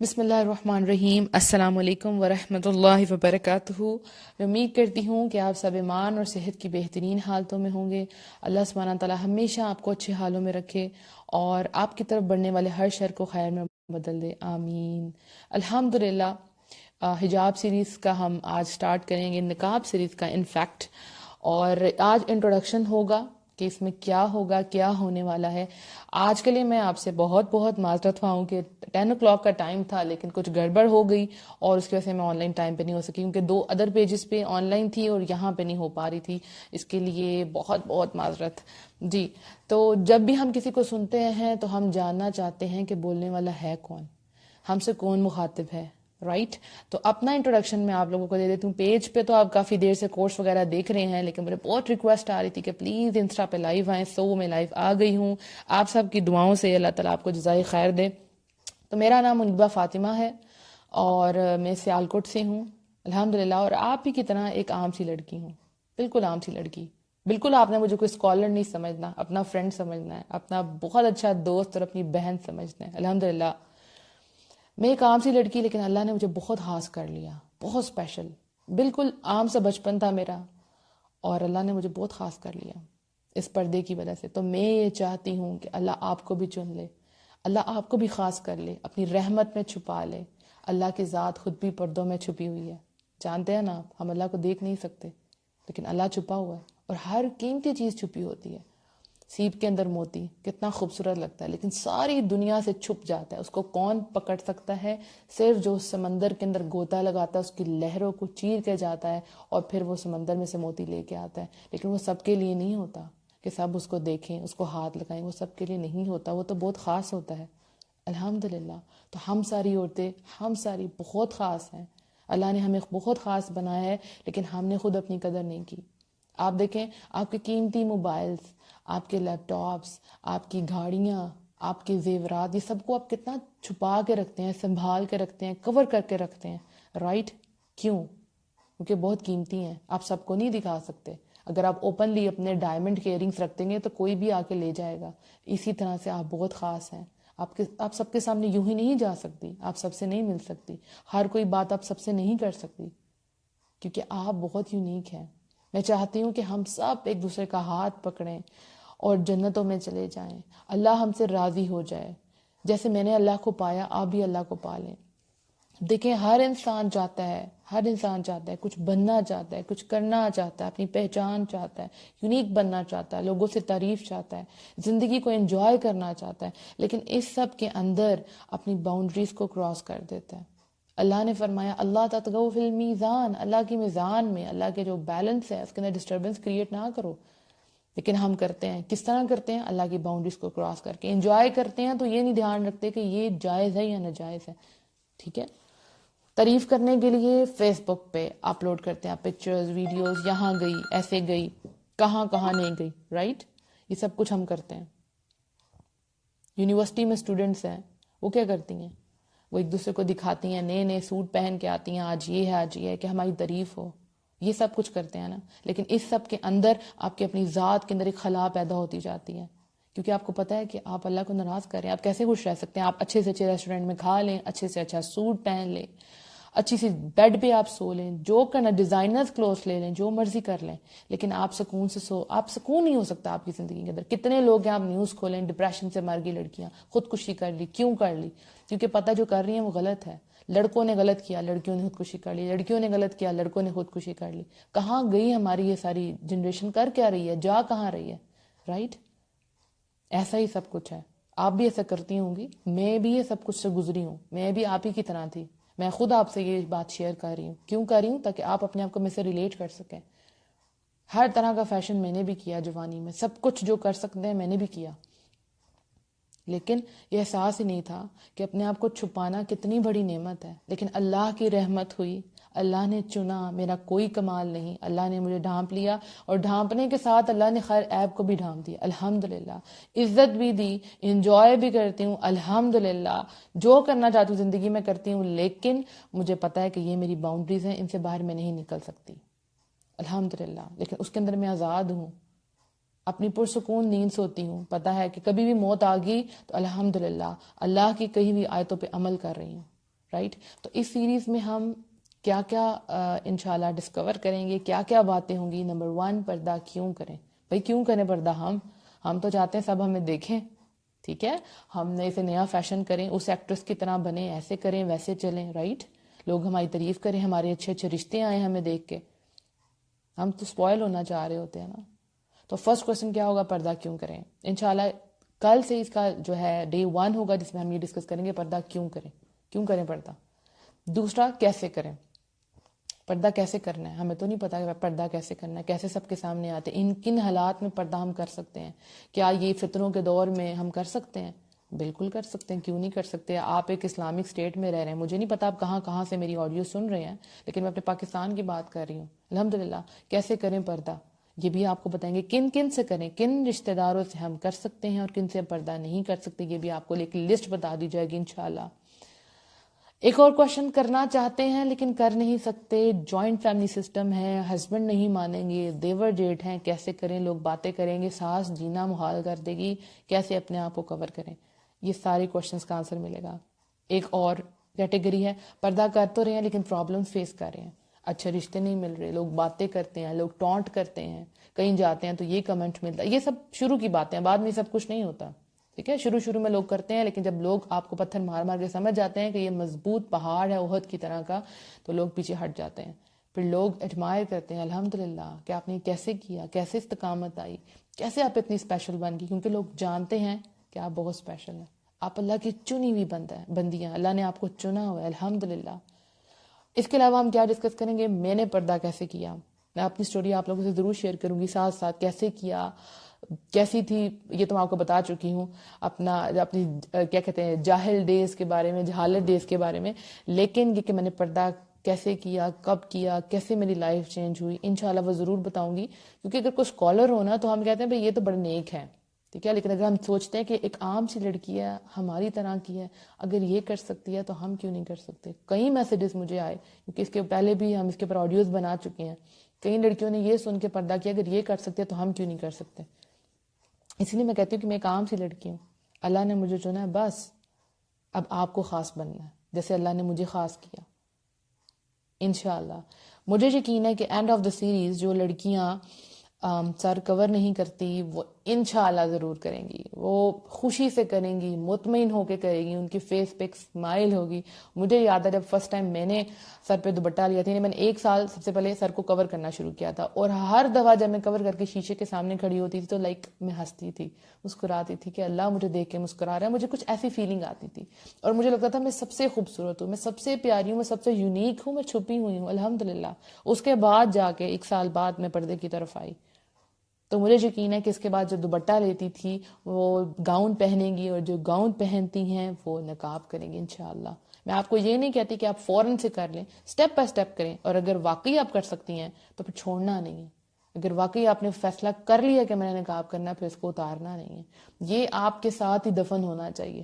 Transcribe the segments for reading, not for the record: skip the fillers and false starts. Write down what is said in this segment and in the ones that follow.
بسم اللہ الرحمن الرحیم. السلام علیکم ورحمۃ اللہ وبرکاتہ. امید کرتی ہوں کہ آپ سب ایمان اور صحت کی بہترین حالتوں میں ہوں گے. اللہ سبحانہ تعالیٰ ہمیشہ آپ کو اچھے حالوں میں رکھے اور آپ کی طرف بڑھنے والے ہر شر کو خیر میں بدل دے. آمین. الحمدللہ. حجاب سیریز کا ہم آج سٹارٹ کریں گے، نقاب سیریز کا انفیکٹ. اور آج انٹروڈکشن ہوگا کہ اس میں کیا ہوگا، کیا ہونے والا ہے. آج کے لیے میں آپ سے بہت بہت معذرت خواہ ہوں کہ 10 o'clock کا ٹائم تھا لیکن کچھ گڑبڑ ہو گئی اور اس کی وجہ سے میں آن لائن ٹائم پہ نہیں ہو سکی، کیونکہ 2 ادر پیجز پہ آن لائن تھی اور یہاں پہ نہیں ہو پا رہی تھی. اس کے لیے بہت بہت معذرت. جی، تو جب بھی ہم کسی کو سنتے ہیں تو ہم جاننا چاہتے ہیں کہ بولنے والا ہے کون، ہم سے کون مخاطب ہے، رائٹ. تو اپنا انٹروڈکشن میں آپ لوگوں کو دے دیتی ہوں. پیج پہ تو آپ کافی دیر سے کورس وغیرہ دیکھ رہے ہیں، لیکن مجھے بہت ریکویسٹ آ رہی تھی کہ پلیز انسٹا پہ لائیو آئیں. میں لائیو آ گئی ہوں. آپ سب کی دعاؤں سے اللہ تعالیٰ آپ کو جزائے خیر دے. تو میرا نام منیبہ فاطمہ ہے اور میں سیالکوٹ سے ہوں الحمدللہ. اور آپ ہی کی طرح ایک عام سی لڑکی ہوں، بالکل عام سی لڑکی. بالکل آپ نے مجھے کوئی اسکالر نہیں سمجھنا، اپنا فرینڈ سمجھنا ہے، اپنا بہت اچھا دوست اور اپنی بہن سمجھنا ہے. الحمدللہ میں ایک عام سی لڑکی، لیکن اللہ نے مجھے بہت خاص کر لیا، بہت اسپیشل. بالکل عام سا بچپن تھا میرا اور اللہ نے مجھے بہت خاص کر لیا اس پردے کی وجہ سے. تو میں یہ چاہتی ہوں کہ اللہ آپ کو بھی چن لے، اللہ آپ کو بھی خاص کر لے، اپنی رحمت میں چھپا لے. اللہ کی ذات خود بھی پردوں میں چھپی ہوئی ہے. جانتے ہیں نا آپ، ہم اللہ کو دیکھ نہیں سکتے لیکن اللہ چھپا ہوا ہے اور ہر قیمتی چیز چھپی ہوتی ہے. سیپ کے اندر موتی کتنا خوبصورت لگتا ہے لیکن ساری دنیا سے چھپ جاتا ہے. اس کو کون پکڑ سکتا ہے؟ صرف جو سمندر کے اندر گوتا لگاتا ہے، اس کی لہروں کو چیر کے جاتا ہے اور پھر وہ سمندر میں سے موتی لے کے آتا ہے. لیکن وہ سب کے لیے نہیں ہوتا کہ سب اس کو دیکھیں، اس کو ہاتھ لگائیں. وہ سب کے لیے نہیں ہوتا، وہ تو بہت خاص ہوتا ہے. الحمدللہ. تو ہم ساری عورتیں، ہم ساری بہت خاص ہیں. اللہ نے ہمیں بہت خاص بنایا ہے لیکن ہم نے خود اپنی قدر نہیں کی. آپ دیکھیں، آپ کے قیمتی موبائلز، آپ کے لیپ ٹاپس، آپ کی گاڑیاں، آپ کے زیورات، یہ سب کو آپ کتنا چھپا کے رکھتے ہیں، سنبھال کے رکھتے ہیں، کور کر کے رکھتے ہیں، رائٹ؟ کیوں؟ کیونکہ بہت قیمتی ہیں. آپ سب کو نہیں دکھا سکتے. اگر آپ اوپنلی اپنے ڈائمنڈ کے ایئرنگس رکھ دیں گے تو کوئی بھی آ کے لے جائے گا. اسی طرح سے آپ بہت خاص ہیں. آپ سب کے سامنے یوں ہی نہیں جا سکتی، آپ سب سے نہیں مل سکتی، ہر کوئی بات آپ سب سے نہیں کر سکتی، کیونکہ آپ بہت یونیک ہیں. میں چاہتی ہوں کہ ہم سب ایک دوسرے کا ہاتھ پکڑیں اور جنتوں میں چلے جائیں. اللہ ہم سے راضی ہو جائے. جیسے میں نے اللہ کو پایا، آپ بھی اللہ کو پا لیں. دیکھیں، ہر انسان چاہتا ہے، ہر انسان چاہتا ہے، کچھ بننا چاہتا ہے، کچھ کرنا چاہتا ہے، اپنی پہچان چاہتا ہے، یونیک بننا چاہتا ہے، لوگوں سے تعریف چاہتا ہے، زندگی کو انجوائے کرنا چاہتا ہے، لیکن اس سب کے اندر اپنی باؤنڈریز کو کراس کر دیتا ہے. اللہ نے فرمایا اللہ تطغوا فی المیزان، اللہ کی میزان میں، اللہ کے جو بیلنس ہے اس کے اندر ڈسٹربنس کریٹ نہ کرو. لیکن ہم کرتے ہیں. کس طرح کرتے ہیں؟ اللہ کی باؤنڈریز کو کراس کر کے. انجوائے کرتے ہیں تو یہ نہیں دھیان رکھتے کہ یہ جائز ہے یا ناجائز ہے. ٹھیک ہے؟ تعریف کرنے کے لیے فیس بک پہ اپلوڈ کرتے ہیں پکچرز، ویڈیوز، یہاں گئی، ایسے گئی، کہاں کہاں نہیں گئی، رائٹ؟ یہ سب کچھ ہم کرتے ہیں. یونیورسٹی میں اسٹوڈنٹس ہیں، وہ کیا کرتی ہیں؟ وہ ایک دوسرے کو دکھاتی ہیں، نئے نئے سوٹ پہن کے آتی ہیں، آج یہ ہے، آج یہ ہے، کہ ہماری تعریف ہو. یہ سب کچھ کرتے ہیں نا. لیکن اس سب کے اندر آپ کی اپنی ذات کے اندر ایک خلا پیدا ہوتی جاتی ہے، کیونکہ آپ کو پتہ ہے کہ آپ اللہ کو ناراض کر رہے ہیں. آپ کیسے خوش رہ سکتے ہیں؟ آپ اچھے سے اچھے ریسٹورینٹ میں کھا لیں، اچھے سے اچھا سوٹ پہن لیں، اچھی سی بیڈ پہ آپ سو لیں، جو کرنا، ڈیزائنرز کلوتھ لے لیں، جو مرضی کر لیں، لیکن آپ سکون سے آپ سکون نہیں ہو سکتا آپ کی زندگی کے اندر. کتنے لوگ ہیں، آپ نیوز کھولیں، ڈپریشن سے مر گئی لڑکیاں، خودکشی کر لی. کیوں کر لی؟ کیونکہ پتہ جو کر رہی ہیں وہ غلط ہے. لڑکوں نے غلط کیا، لڑکیوں نے خودکشی کر لی، لڑکیوں نے غلط کیا، لڑکوں نے خودکشی کر لی. کہاں گئی ہماری یہ ساری جنریشن؟ کر کیا رہی ہے؟ جا کہاں رہی ہے؟ رائٹ؟ ایسا ہی سب کچھ ہے. آپ بھی ایسا کرتی ہوں گی، میں بھی یہ سب کچھ سے گزری ہوں، میں بھی آپ ہی کی طرح تھی. میں خود آپ سے یہ بات شیئر کر رہی ہوں. کیوں کر رہی ہوں؟ تاکہ آپ اپنے آپ کو مجھ سے ریلیٹ کر سکیں. ہر طرح کا فیشن میں نے بھی کیا جوانی میں، سب کچھ جو کر سکتے ہیں میں نے بھی کیا، لیکن یہ احساس ہی نہیں تھا کہ اپنے آپ کو چھپانا کتنی بڑی نعمت ہے. لیکن اللہ کی رحمت ہوئی، اللہ نے چنا، میرا کوئی کمال نہیں، اللہ نے مجھے ڈھانپ لیا اور ڈھانپنے کے ساتھ اللہ نے خیر عیب کو بھی ڈھانپ دیا. الحمدللہ. عزت بھی دی، انجوائے بھی کرتی ہوں الحمدللہ. جو کرنا چاہتی ہوں زندگی میں کرتی ہوں، لیکن مجھے پتہ ہے کہ یہ میری باؤنڈریز ہیں، ان سے باہر میں نہیں نکل سکتی الحمدللہ. لیکن اس کے اندر میں آزاد ہوں، اپنی پرسکون نیند سوتی ہوں. پتہ ہے کہ کبھی بھی موت آ گئی تو الحمدللہ اللہ کی کہی ہوئی آیتوں پہ عمل کر رہی ہوں. رائٹ. تو اس سیریز میں ہم کیا کیا انشاءاللہ ڈسکور کریں گے, کیا کیا باتیں ہوں گی. نمبر 1, پردہ کیوں کریں. بھائی کیوں کریں پردہ؟ ہم تو چاہتے ہیں سب ہمیں دیکھیں, ٹھیک ہے, ہم نے اسے نیا فیشن کریں, اس ایکٹریس کی طرح بنیں, ایسے کریں ویسے چلیں, رائٹ. لوگ ہماری تعریف کریں, ہمارے اچھے اچھے رشتے آئیں ہمیں دیکھ کے. ہم تو سپوائل ہونا چاہ رہے ہوتے ہیں نا. تو فرسٹ کوسچن کیا ہوگا؟ پردہ کیوں کریں. انشاءاللہ کل سے اس کا جو ہے ڈے 1 ہوگا جس میں ہم یہ ڈسکس کریں گے پردہ کیوں کریں, کیوں کریں پردہ. دوسرا, کیسے کریں. پردہ کیسے کرنا ہے, ہمیں تو نہیں پتا کہ پردہ کیسے کرنا ہے, کیسے سب کے سامنے آتے ہیں, کن حالات میں پردہ ہم کر سکتے ہیں. کیا یہ فتنوں کے دور میں ہم کر سکتے ہیں؟ بالکل کر سکتے ہیں, کیوں نہیں کر سکتے. آپ ایک اسلامک اسٹیٹ میں رہ رہے ہیں, مجھے نہیں پتا آپ کہاں کہاں سے میری آڈیو سن رہے ہیں, لیکن میں اپنے پاکستان کی بات کر رہی ہوں. الحمدللہ. کیسے کریں پردہ, یہ بھی آپ کو بتائیں گے. کن کن سے کریں, کن رشتہ داروں سے ہم کر سکتے ہیں اور کن سے پردہ نہیں کر سکتے, یہ بھی آپ کو ایک لسٹ بتا دی جائے گی انشاءاللہ. ایک اور کوشچن کرنا چاہتے ہیں لیکن کر نہیں سکتے. جوائنٹ فیملی سسٹم ہے, ہسبینڈ نہیں مانیں گے, دیور جیٹھ ہیں, کیسے کریں. لوگ باتیں کریں گے, ساس جینا محال کر دے گی, کیسے اپنے آپ کو کور کریں. یہ سارے کوشچنس کا آنسر ملے گا. ایک اور کیٹیگری ہے, پردہ کر تو رہے ہیں لیکن پرابلم فیس کر رہے ہیں, اچھے رشتے نہیں مل رہے, لوگ باتیں کرتے ہیں, لوگ ٹونٹ کرتے ہیں, کہیں جاتے ہیں تو یہ کمنٹ ملتا ہے. یہ سب شروع کی باتیں ہیں, بعد میں سب کچھ نہیں ہوتا, ٹھیک ہے. شروع میں لوگ کرتے ہیں, لیکن جب لوگ آپ کو پتھر مار مار کے سمجھ جاتے ہیں کہ یہ مضبوط پہاڑ ہے احد کی طرح کا, تو لوگ پیچھے ہٹ جاتے ہیں. پھر لوگ ایڈمائر کرتے ہیں, الحمدللہ کہ آپ نے کیسے کیا, کیسے استقامت آئی, کیسے آپ اتنی اسپیشل بن گئی. کیونکہ لوگ جانتے ہیں کہ آپ بہت اسپیشل ہیں, آپ اللہ کی چنی ہوئی بندیاں, اللہ نے آپ کو چنا ہوا ہے, الحمدللہ. اس کے علاوہ ہم کیا ڈسکس کریں گے؟ میں نے پردہ کیسے کیا. میں اپنی سٹوری آپ لوگوں سے ضرور شیئر کروں گی, ساتھ ساتھ کیسے کیا, کیسی تھی, یہ تو میں آپ کو بتا چکی ہوں. اپنی کیا کہتے ہیں جاہل ڈیز کے بارے میں, جہالت ڈیز کے بارے میں. لیکن یہ کہ میں نے پردہ کیسے کیا, کب کیا, کیسے میری لائف چینج ہوئی, انشاءاللہ وہ ضرور بتاؤں گی. کیونکہ اگر کوئی اسکالر ہونا تو ہم کہتے ہیں بھائی یہ تو بڑے نیک ہے, ٹھیک ہے. لیکن اگر ہم سوچتے ہیں کہ ایک عام سی لڑکی ہے, ہماری طرح کی ہے, اگر یہ کر سکتی ہے تو ہم کیوں نہیں کر سکتے. کئی میسیجز مجھے آئے, کیونکہ اس کے پہلے بھی ہم اس کے اوپر آڈیوز بنا چکے ہیں. کئی لڑکیوں نے یہ سن کے پردہ کیا, اگر یہ کر سکتے تو ہم کیوں نہیں کر سکتے. اس لیے میں کہتی ہوں کہ میں ایک عام سی لڑکی ہوں, اللہ نے مجھے چنا ہے, بس اب آپ کو خاص بننا ہے جیسے اللہ نے مجھے خاص کیا. انشاءاللہ مجھے یقین ہے کہ اینڈ آف دا سیریز جو لڑکیاں سر کور نہیں کرتی وہ انشاءاللہ ضرور کریں گی, وہ خوشی سے کریں گی, مطمئن ہو کے کریں گی, ان کی فیس پہ ایک اسمائل ہوگی. مجھے یاد ہے جب فرسٹ ٹائم میں نے سر پہ دوپٹہ لیا تھا, میں نے 1 سال سب سے پہلے سر کو کور کرنا شروع کیا تھا, اور ہر دفعہ جب میں کور کر کے شیشے کے سامنے کھڑی ہوتی تھی تو میں ہنستی تھی, مسکراتی تھی کہ اللہ مجھے دیکھ کے مسکرا رہا ہے. مجھے کچھ ایسی فیلنگ آتی تھی اور مجھے لگتا تھا میں سب سے خوبصورت ہوں, میں سب سے پیاری ہوں, میں سب سے یونیک ہوں, میں چھپی ہوئی ہوں. الحمدللہ اس کے بعد جا کے 1 سال بعد میں پردے کی طرف آئی. تو مجھے یقین ہے کہ اس کے بعد جو دوپٹہ لیتی تھی وہ گاؤن پہنیں گی, اور جو گاؤن پہنتی ہیں وہ نقاب کریں گی انشاءاللہ. میں آپ کو یہ نہیں کہتی کہ آپ فوراً سے کر لیں, سٹیپ بائی سٹیپ کریں, اور اگر واقعی آپ کر سکتی ہیں تو پھر چھوڑنا نہیں ہے. اگر واقعی آپ نے فیصلہ کر لیا کہ میں نے نقاب کرنا, پھر اس کو اتارنا نہیں ہے. یہ آپ کے ساتھ ہی دفن ہونا چاہیے.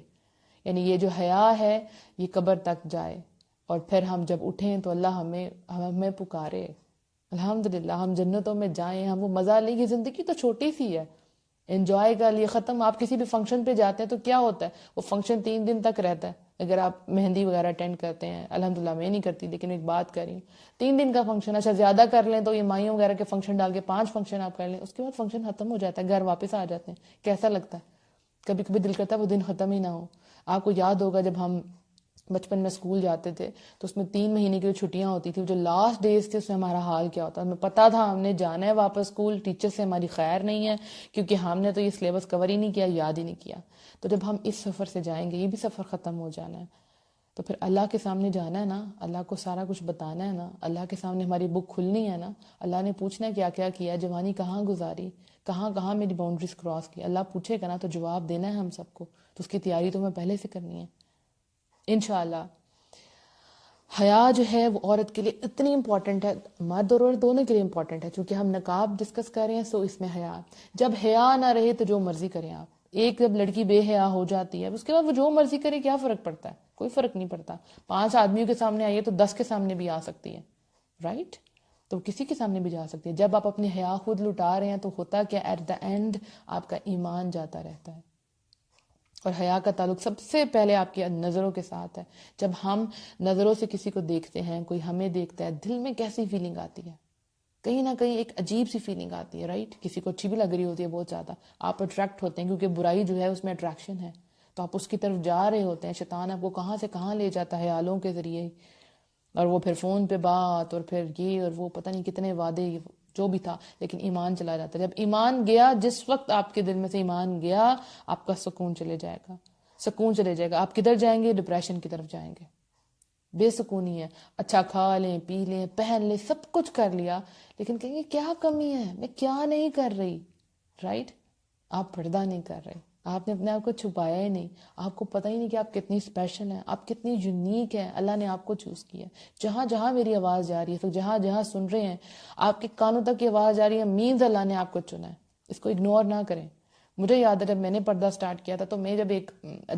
یعنی یہ جو حیا ہے یہ قبر تک جائے, اور پھر ہم جب اٹھیں تو اللہ ہمیں پکارے, الحمدللہ ہم جنتوں میں جائیں, ہم وہ مزہ لیں. یہ زندگی تو چھوٹی سی ہے, انجوائے کر لیے ختم. آپ کسی بھی فنکشن پہ جاتے ہیں تو کیا ہوتا ہے, وہ فنکشن 3 دن تک رہتا ہے. اگر آپ مہندی وغیرہ اٹینڈ کرتے ہیں, الحمدللہ میں نہیں کرتی لیکن ایک بات کر رہی ہوں, 3 دن کا فنکشن, اچھا زیادہ کر لیں تو یہ مائیوں وغیرہ کے فنکشن ڈال کے 5 فنکشن آپ کر لیں, اس کے بعد فنکشن ختم ہو جاتا ہے, گھر واپس آ جاتے ہیں. کیسا لگتا ہے؟ کبھی کبھی دل کرتا ہے وہ دن ختم ہی نہ ہو. آپ کو یاد ہوگا جب ہم بچپن میں اسکول جاتے تھے تو اس میں 3 مہینے کی جو چھٹیاں ہوتی تھی, جو لاسٹ ڈیز تھے اس میں ہمارا حال کیا ہوتا. ہمیں پتا تھا ہم نے جانا ہے واپس اسکول, ٹیچر سے ہماری خیر نہیں ہے کیونکہ ہم نے تو یہ سلیبس کور ہی نہیں کیا, یاد ہی نہیں کیا. تو جب ہم اس سفر سے جائیں گے, یہ بھی سفر ختم ہو جانا ہے, تو پھر اللہ کے سامنے جانا ہے نا, اللہ کو سارا کچھ بتانا ہے نا, اللہ کے سامنے ہماری بک کھلنی ہے نا, اللہ نے پوچھنا ہے کیا کیا کیا, جوانی کہاں گزاری, کہاں کہاں میری باؤنڈریز کراس کی. اللہ پوچھے گا نا تو جواب دینا ہے ہم سب کو, تو اس کی تیاری تو ہمیں پہلے سے کرنی ہے انشاءاللہ. حیا جو ہے وہ عورت کے لیے اتنی امپورٹنٹ ہے, مرد اور عورت دونوں کے لیے امپورٹنٹ ہے. چونکہ ہم نقاب ڈسکس کر رہے ہیں سو اس میں حیا, جب حیا نہ رہے تو جو مرضی کریں آپ. ایک جب لڑکی بے حیا ہو جاتی ہے اس کے بعد وہ جو مرضی کرے, کیا فرق پڑتا ہے؟ کوئی فرق نہیں پڑتا. 5 آدمیوں کے سامنے آئیے تو 10 کے سامنے بھی آ سکتی ہے, رائٹ. تو کسی کے سامنے بھی جا سکتی ہے. جب آپ اپنی حیا خود لٹا رہے ہیں تو ہوتا کیا, ایٹ دا اینڈ آپ کا ایمان جاتا رہتا ہے. اور حیا کا تعلق سب سے پہلے آپ کی نظروں کے ساتھ ہے. جب ہم نظروں سے کسی کو دیکھتے ہیں، کوئی ہمیں دیکھتا ہے، دل میں کیسی فیلنگ آتی ہے؟ کہیں نہ کہیں ایک عجیب سی فیلنگ آتی ہے، رائٹ؟ کسی کو اچھی بھی لگ رہی ہوتی ہے بہت زیادہ، آپ اٹریکٹ ہوتے ہیں کیونکہ برائی جو ہے اس میں اٹریکشن ہے، تو آپ اس کی طرف جا رہے ہوتے ہیں. شیطان آپ کو کہاں سے کہاں لے جاتا ہے خیالوں کے ذریعے، اور وہ پھر فون پہ بات، اور پھر یہ اور وہ پتہ نہیں کتنے وعدے، جو بھی تھا. لیکن ایمان چلا جاتا ہے. جب ایمان گیا، جس وقت آپ کے دل میں سے ایمان گیا، آپ کا سکون چلے جائے گا، سکون چلے جائے گا. آپ کدھر جائیں گے؟ ڈپریشن کی طرف جائیں گے. بے سکونی ہے. اچھا کھا لیں، پی لیں، پہن لیں، سب کچھ کر لیا، لیکن کہیں گے کیا کمی ہے، میں کیا نہیں کر رہی، رائٹ؟ آپ پردہ نہیں کر رہے، آپ نے اپنے آپ کو چھپایا ہی نہیں، آپ کو پتہ ہی نہیں کہ آپ کتنی اسپیشل ہیں، آپ کتنی یونیک ہیں. اللہ نے آپ کو چوز کیا. جہاں جہاں میری آواز جا رہی ہے، جہاں جہاں سن رہے ہیں، آپ کے کانوں تک کی آواز جا رہی ہے، مینز اللہ نے آپ کو چنا ہے. اس کو اگنور نہ کریں. مجھے یاد ہے جب میں نے پردہ سٹارٹ کیا تھا، تو میں جب ایک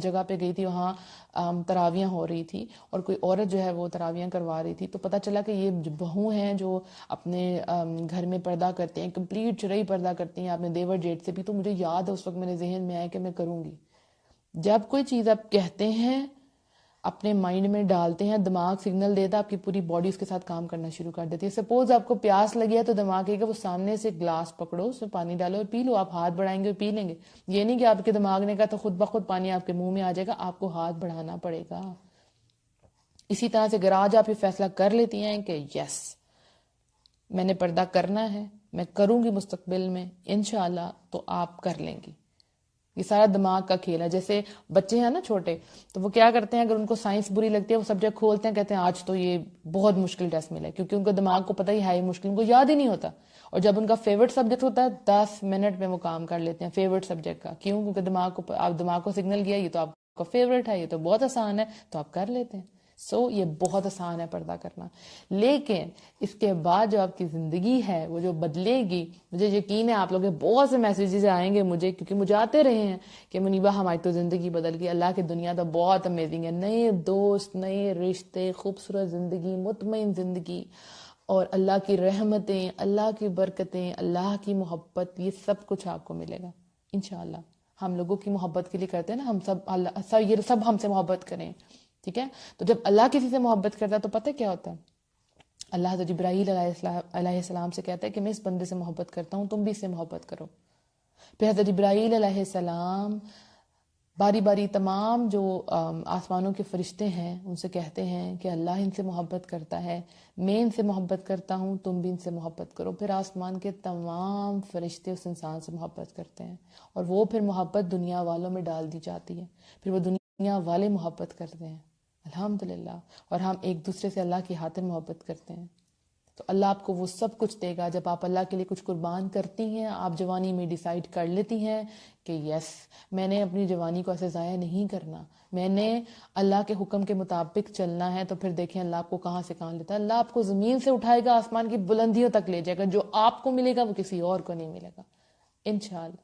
جگہ پہ گئی تھی، وہاں تراویاں ہو رہی تھی، اور کوئی عورت جو ہے وہ تراویاں کروا رہی تھی، تو پتہ چلا کہ یہ بہو ہیں جو اپنے گھر میں پردہ کرتے ہیں، کمپلیٹ چرئی پردہ کرتی ہیں اپنے دیور جیٹ سے بھی. تو مجھے یاد ہے اس وقت میرے ذہن میں آیا کہ میں کروں گی. جب کوئی چیز آپ کہتے ہیں، اپنے مائنڈ میں ڈالتے ہیں، دماغ سگنل دیتا ہے، آپ کی پوری باڈی اس کے ساتھ کام کرنا شروع کر دیتی ہے. سپوز آپ کو پیاس لگی ہے تو دماغ کہے گا وہ سامنے سے گلاس پکڑو، اس میں پانی ڈالو اور پی لو. آپ ہاتھ بڑھائیں گے اور پی لیں گے. یہ نہیں کہ آپ کے دماغ نے کہا تو خود بخود پانی آپ کے منہ میں آ جائے گا، آپ کو ہاتھ بڑھانا پڑے گا. اسی طرح سے اگر آج آپ یہ فیصلہ کر لیتی ہیں کہ یس میں نے پردہ کرنا ہے، میں کروں گی مستقبل میں انشاءاللہ، تو آپ کر لیں گی. یہ سارا دماغ کا کھیل ہے. جیسے بچے ہیں نا چھوٹے، تو وہ کیا کرتے ہیں، اگر ان کو سائنس بری لگتی ہے، وہ سبجیکٹ کھولتے ہیں، کہتے ہیں آج تو یہ بہت مشکل ٹیسٹ ملا ہے، کیونکہ ان کو دماغ کو پتہ ہی ہے یہ مشکل، ان کو یاد ہی نہیں ہوتا. اور جب ان کا فیورٹ سبجیکٹ ہوتا ہے، 10 منٹ میں وہ کام کر لیتے ہیں فیورٹ سبجیکٹ کا. کیوں؟ کیونکہ دماغ کو سگنل گیا یہ تو آپ کا فیورٹ ہے، یہ تو بہت آسان ہے، تو آپ کر لیتے ہیں. یہ بہت آسان ہے پردہ کرنا. لیکن اس کے بعد جو آپ کی زندگی ہے وہ جو بدلے گی، مجھے یقین ہے آپ لوگ کے بہت سے میسیجز آئیں گے مجھے، کیونکہ مجھے آتے رہے ہیں کہ منیبہ ہماری تو زندگی بدل گئی. اللہ کی دنیا تو بہت امیزنگ ہے. نئے دوست، نئے رشتے، خوبصورت زندگی، مطمئن زندگی، اور اللہ کی رحمتیں، اللہ کی برکتیں، اللہ کی محبت، یہ سب کچھ آپ کو ملے گا انشاءاللہ. ہم لوگوں کی محبت کے لیے کرتے ہیں نا، ہم سب یہ سب ہم سے محبت کریں، ٹھیک ہے؟ تو جب اللہ کسی سے محبت کرتا ہے تو پتہ کیا ہوتا ہے؟ اللہ حضرت جبرائیل علیہ السلام سے کہتا ہے کہ میں اس بندے سے محبت کرتا ہوں، تم بھی اس سے محبت کرو. پھر حضرت جبرائیل علیہ السلام باری باری تمام جو آسمانوں کے فرشتے ہیں ان سے کہتے ہیں کہ اللہ ان سے محبت کرتا ہے، میں ان سے محبت کرتا ہوں، تم بھی ان سے محبت کرو. پھر آسمان کے تمام فرشتے اس انسان سے محبت کرتے ہیں، اور وہ پھر محبت دنیا والوں میں ڈال دی جاتی ہے. پھر وہ دنیا والے محبت کرتے ہیں الحمدللہ، اور ہم ایک دوسرے سے اللہ کی خاطر محبت کرتے ہیں. تو اللہ آپ کو وہ سب کچھ دے گا جب آپ اللہ کے لیے کچھ قربان کرتی ہیں. آپ جوانی میں ڈیسائیڈ کر لیتی ہیں کہ یس میں نے اپنی جوانی کو ایسے ضائع نہیں کرنا، میں نے اللہ کے حکم کے مطابق چلنا ہے. تو پھر دیکھیں اللہ آپ کو کہاں سے کہاں لیتا ہے. اللہ آپ کو زمین سے اٹھائے گا، آسمان کی بلندیوں تک لے جائے گا. جو آپ کو ملے گا وہ کسی اور کو نہیں ملے گا انشاءاللہ.